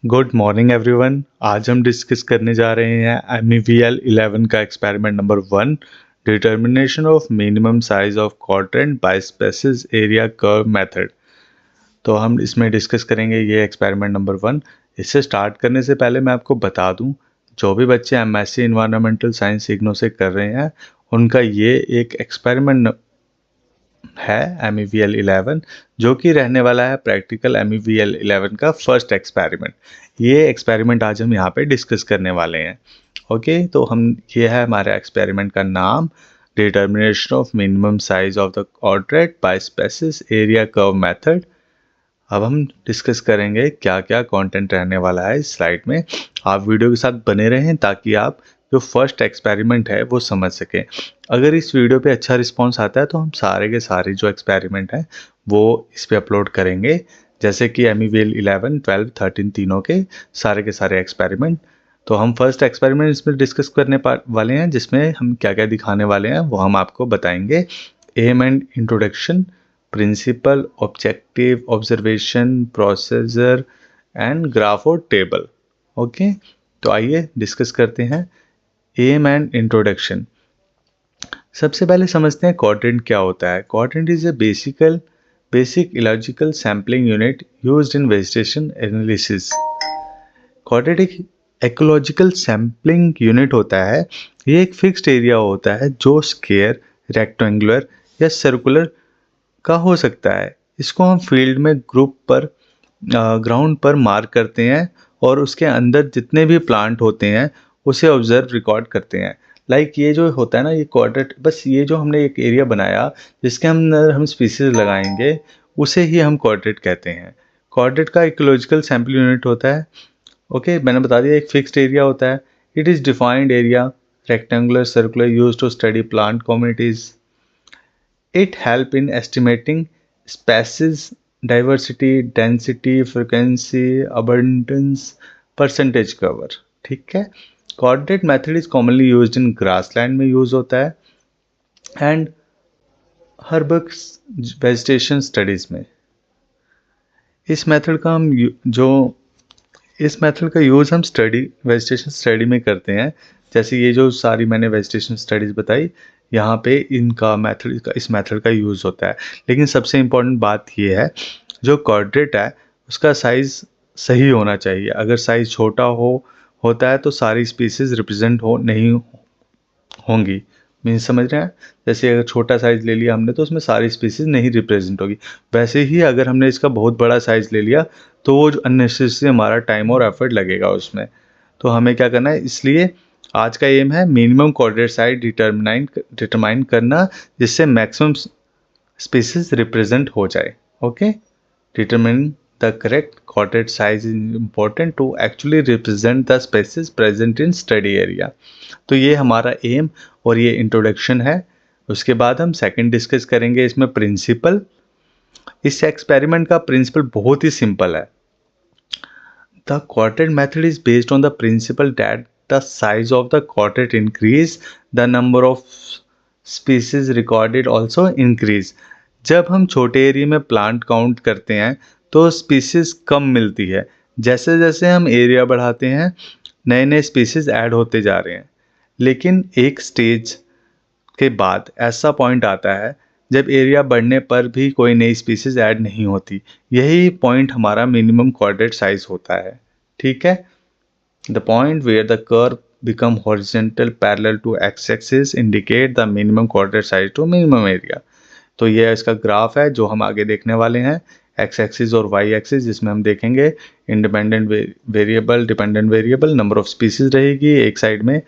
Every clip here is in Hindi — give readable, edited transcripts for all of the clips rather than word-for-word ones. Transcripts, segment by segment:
Good morning everyone. आज हम डिस्कस करने जा रहे हैं MEVL 11 का experiment number 1, determination of minimum size of quadrant by species area curve method. तो हम इसमें डिस्कस करेंगे ये एक्सपेरिमेंट नंबर 1। इससे स्टार्ट करने से पहले मैं आपको बता दूं, जो भी बच्चे MSc इन्वायरमेंटल साइंस इग्नू से कर रहे हैं उनका ये एक एक्सपेरिमेंट है MEVL 11, जो कि रहने वाला है प्रैक्टिकल MEVL 11 का फर्स्ट एक्सपेरिमेंट। ये एक्सपेरिमेंट आज हम यहाँ पे डिस्कस करने वाले हैं। ओके, तो हम ये है हमारे एक्सपेरिमेंट का नाम, determination of minimum size of the quadrant by species area curve method. अब हम डिस्कस करेंगे क्या क्या कंटेंट रहने वाला है इस स्लाइड में। आप वीडियो के साथ बने रहें ताकि आप जो फर्स्ट एक्सपेरिमेंट है वो समझ सकें। अगर इस वीडियो पे अच्छा रिस्पांस आता है तो हम सारे के सारे जो एक्सपेरिमेंट हैं वो इस पे अपलोड करेंगे, जैसे कि MEVL 11, 12, 13 तीनों के सारे एक्सपेरिमेंट। तो हम फर्स्ट एक्सपेरिमेंट इसमें डिस्कस करने वाले हैं, जिसमें हम क्या क्या दिखाने वाले हैं वो हम आपको बताएंगे। Aim and introduction, principle, objective, observation, procedure and graph और टेबल। ओके, तो आइए डिस्कस करते हैं एम एंड इंट्रोडक्शन। सबसे पहले समझते हैं क्वाड्रेंट क्या होता है। Quadrant is a basic illogical sampling unit used in vegetation analysis. Quadrant एक इकोलॉजिकल सैम्पलिंग यूनिट होता है। ये एक फिक्स्ड एरिया होता है जो स्क्वायर, रेक्टेंगुलर या सर्कुलर का हो सकता है। इसको हम फील्ड में ग्राउंड पर मार्क करते हैं और उसके अंदर जितने भी प्लांट होते हैं उसे ऑब्जर्व रिकॉर्ड करते हैं। ये जो होता है ना, ये क्वाड्रेंट, बस ये जो हमने एक एरिया बनाया जिसके अंदर हम स्पीसीज लगाएंगे उसे ही हम क्वाड्रेंट कहते हैं। क्वाड्रेंट का इकोलॉजिकल सैम्पल यूनिट होता है। ओके, मैंने बता दिया एक फिक्स्ड एरिया होता है। It is defined area, rectangular, circular, used to study plant communities. It help in estimating species diversity, density, frequency, abundance, percentage cover। ठीक है। Coordinate method is commonly used in grassland में यूज होता है एंड हर्बस वेजिटेशन स्टडीज में। इस मेथड का हम इस मेथड का यूज़ हम वेजिटेशन स्टडी में करते हैं। जैसे ये जो सारी मैंने वेजिटेशन स्टडीज़ बताई, यहाँ पे इस मेथड का यूज़ होता है। लेकिन सबसे इम्पोर्टेंट बात ये है, जो कोऑर्डिनेट है उसका साइज़ सही होना चाहिए। अगर साइज़ छोटा होता है तो सारी स्पीसीज रिप्रेजेंट नहीं होंगी। मीन्स समझ रहे हैं? जैसे अगर छोटा साइज़ ले लिया हमने तो उसमें सारी स्पीसीज नहीं रिप्रेजेंट होगी। वैसे ही अगर हमने इसका बहुत बड़ा साइज़ ले लिया तो वो जो अननेसेसरी हमारा टाइम और एफर्ट लगेगा उसमें। तो हमें क्या करना है, इसलिए आज का एम है मिनिमम कोऑर्डिनेट साइज डिटरमाइन करना, जिससे मैक्सिमम स्पीसीज रिप्रेजेंट हो जाए। Okay, determine the correct coordinate size is important to actually represent the species present in study area। तो ये हमारा एम और ये इंट्रोडक्शन है। उसके बाद हम सेकंड डिस्कस करेंगे इसमें प्रिंसिपल। इस एक्सपेरिमेंट का प्रिंसिपल बहुत ही सिंपल है। The quadrant method is based on the principal that the size of the quadrant increase, the number of species recorded also increase. जब हम छोटे एरिया में प्लांट काउंट करते हैं तो स्पीसीज कम मिलती है। जैसे जैसे हम एरिया बढ़ाते हैं नए नए स्पीसीज ऐड होते जा रहे हैं। लेकिन एक स्टेज के बाद ऐसा पॉइंट आता है जब एरिया बढ़ने पर भी कोई नई स्पीसीज ऐड नहीं होती। यही पॉइंट हमारा मिनिमम कोऑर्डिनेट साइज होता है। ठीक है। The point where the curve become horizontal parallel to X axis indicate the minimum coordinate size to minimum area. तो ये इसका ग्राफ है जो हम आगे देखने वाले हैं, एक्स एक्सिस और वाई एक्सिस, जिसमें हम देखेंगे independent variable, dependent variable, number of species रहेगी एक साइड में,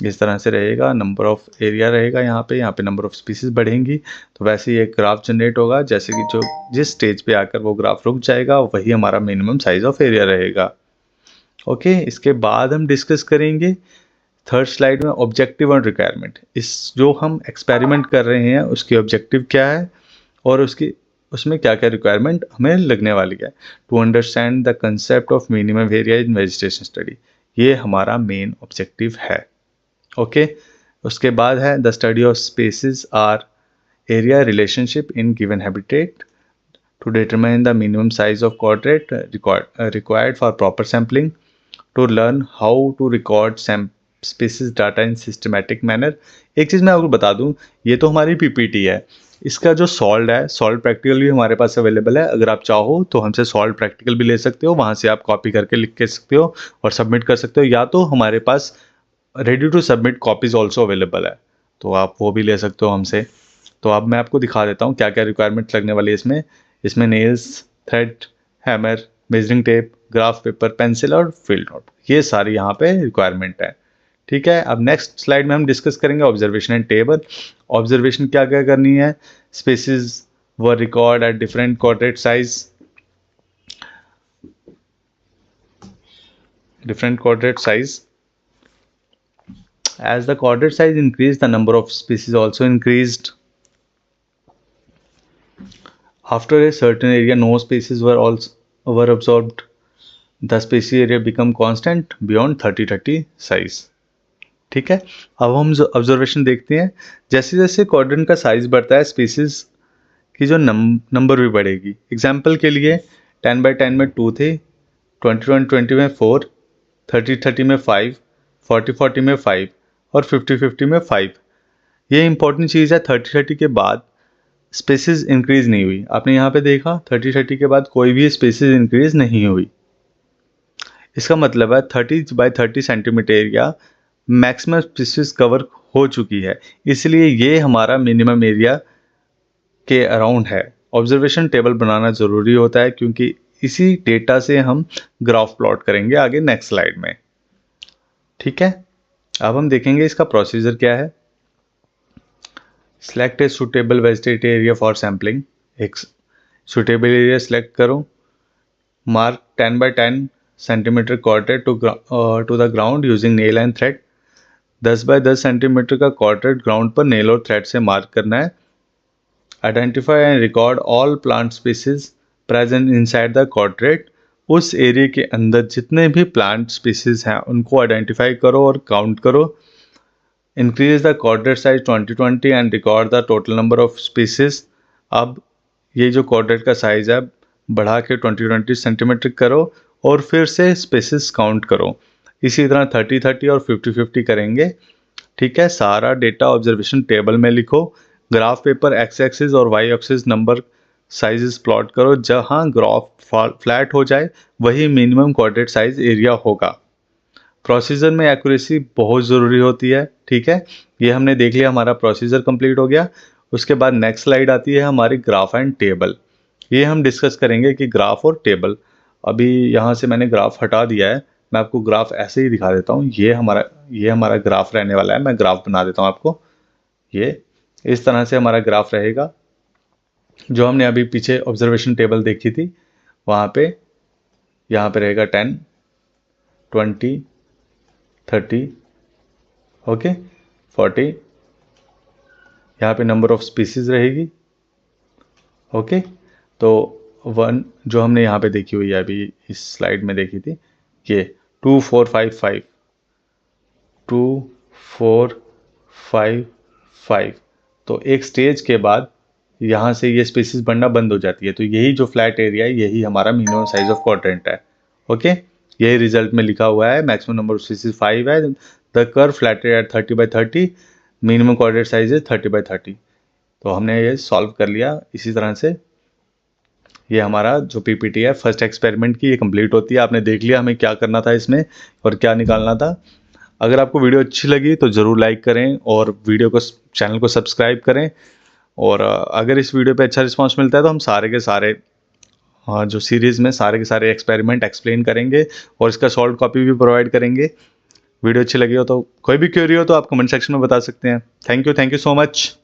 इस तरह से रहेगा, नंबर ऑफ एरिया रहेगा यहाँ पे नंबर ऑफ स्पीसीज बढ़ेंगी। तो वैसे ही एक ग्राफ जनरेट होगा, जैसे कि जो जिस स्टेज पे आकर वो ग्राफ रुक जाएगा वही हमारा मिनिमम साइज ऑफ एरिया रहेगा। ओके, इसके बाद हम डिस्कस करेंगे थर्ड स्लाइड में ऑब्जेक्टिव और रिक्वायरमेंट। इस जो हम एक्सपेरिमेंट कर रहे हैं उसकी ऑब्जेक्टिव क्या है और उसमें क्या क्या रिक्वायरमेंट हमें लगने वाली है। To understand the concept of minimum area in vegetation study, ये हमारा मेन ऑब्जेक्टिव है। ओके, उसके बाद है the study of species are area relationship in given habitat, to determine the minimum size of quadrant required for proper sampling, to learn how to record species data in systematic manner। एक चीज़ मैं आपको बता दूं, ये तो हमारी पीपीटी है, इसका जो सॉल्व है, सॉल्व प्रैक्टिकल भी हमारे पास अवेलेबल है। अगर आप चाहो तो हमसे सॉल्व प्रैक्टिकल भी ले सकते हो, वहाँ से आप कॉपी करके लिख के सकते हो और सबमिट कर सकते हो, या तो हमारे पास ready to submit copies also available है, तो आप वो भी ले सकते हो हमसे। तो अब मैं आपको दिखा देता हूँ क्या क्या रिक्वायरमेंट लगने वाली है इसमें nails, thread, hammer, measuring tape, graph paper, pencil और फील्ड नोट, ये सारी यहाँ पे रिक्वायरमेंट है। ठीक है, अब नेक्स्ट स्लाइड में हम डिस्कस करेंगे ऑब्जर्वेशन एंड टेबल। ऑब्जर्वेशन क्या क्या करनी है, species were record at different coordinate size, as the coordinate size increased, the number of species also increased. After a certain area, no species were absorbed. The species area become constant beyond 30 size. ठीक है, अब हम ऑब्जर्वेशन देखते हैं। जैसे जैसे कोऑर्डिनेट का साइज बढ़ता है, स्पीसीज की जो नंबर भी बढ़ेगी। एग्जाम्पल के लिए 10x10 में 2 थे, 20x20 में 4, 30x30 में 5, 40x40 में 5 और 50x50 में 5। ये इंपॉर्टेंट चीज़ है, 30x30 के बाद स्पेसिस इंक्रीज नहीं हुई। आपने यहाँ पे देखा 30x30 के बाद कोई भी स्पेसिस इंक्रीज नहीं हुई। इसका मतलब है 30x30 centimetre area maximum species cover हो चुकी है, इसलिए ये हमारा मिनिमम एरिया के अराउंड है। ऑब्जर्वेशन टेबल बनाना ज़रूरी होता है, क्योंकि इसी डेटा से हम ग्राफ प्लॉट करेंगे आगे नेक्स्ट स्लाइड में। ठीक है, अब हम देखेंगे इसका प्रोसीजर क्या है। Select a suitable vegetative area for sampling. एक सुटेबल एरिया सेलेक्ट करो, mark 10x10 centimetre quadrat to the ground using nail and thread. 10x10 centimetre का क्वाड्रेट ग्राउंड पर नेल और थ्रेड से मार्क करना है। Identify and record all plant species present inside the quadrat. उस एरिया के अंदर जितने भी प्लांट स्पीसीज हैं उनको आइडेंटिफाई करो और काउंट करो। Increase the quadrat size 2020 and record the total number of species. अब ये जो क्वाड्रेट का साइज है बढ़ा के 2020 सेंटीमीटर करो और फिर से स्पेसिस काउंट करो। इसी तरह 30-30 और 50-50 करेंगे। ठीक है, सारा डेटा ऑब्जर्वेशन टेबल में लिखो। ग्राफ पेपर एक्स एक्सिस और Y axis number sizes plot करो। जहां ग्राफ फ्लैट हो जाए वही मिनिमम क्वाड्रेट साइज एरिया होगा। प्रोसीजर में एक्यूरेसी बहुत ज़रूरी होती है। ठीक है, ये हमने देख लिया, हमारा प्रोसीजर कंप्लीट हो गया। उसके बाद नेक्स्ट स्लाइड आती है हमारी ग्राफ एंड टेबल। ये हम डिस्कस करेंगे कि ग्राफ और टेबल। अभी यहाँ से मैंने ग्राफ हटा दिया है, मैं आपको ग्राफ ऐसे ही दिखा देता हूँ। ये हमारा ग्राफ रहने वाला है। मैं ग्राफ बना देता हूँ आपको। ये इस तरह से हमारा ग्राफ रहेगा। जो हमने अभी पीछे ऑब्जर्वेशन टेबल देखी थी वहाँ पे, यहाँ पे रहेगा 10, 20, 30, ओके, 40। यहाँ पे नंबर ऑफ स्पीसीज रहेगी। ओके, तो 1 जो हमने यहाँ पे देखी हुई है अभी इस स्लाइड में देखी थी, ये 2, 4, 5, 5, 2, 4, 5, 5। तो एक स्टेज के बाद यहाँ से ये स्पेसिस बढ़ना बंद हो जाती है। तो यही जो फ्लैट एरिया है यही हमारा मिनिमम साइज ऑफ क्वाड्रेंट है। ओके, यही रिजल्ट में लिखा हुआ है। मैक्सिमम नंबर ऑफ स्पेसिस 5 है। The curve flatted at 30x30, minimum quadrant size है 30x30। तो हमने ये सॉल्व कर लिया। इसी तरह से ये हमारा जो पीपीटी है फर्स्ट एक्सपेरिमेंट की, ये कंप्लीट होती है। आपने देख लिया हमें क्या करना था इसमें और क्या निकालना था। अगर आपको वीडियो अच्छी लगी तो ज़रूर लाइक करें और वीडियो को, चैनल को सब्सक्राइब करें। और अगर इस वीडियो पे अच्छा रिस्पांस मिलता है तो हम सारे के सारे जो सीरीज़ में सारे के सारे एक्सपेरिमेंट एक्सप्लेन करेंगे और इसका सॉल्व कॉपी भी प्रोवाइड करेंगे। वीडियो अच्छी लगी हो तो, कोई भी क्वेरी हो तो आप कमेंट सेक्शन में बता सकते हैं। Thank you so much.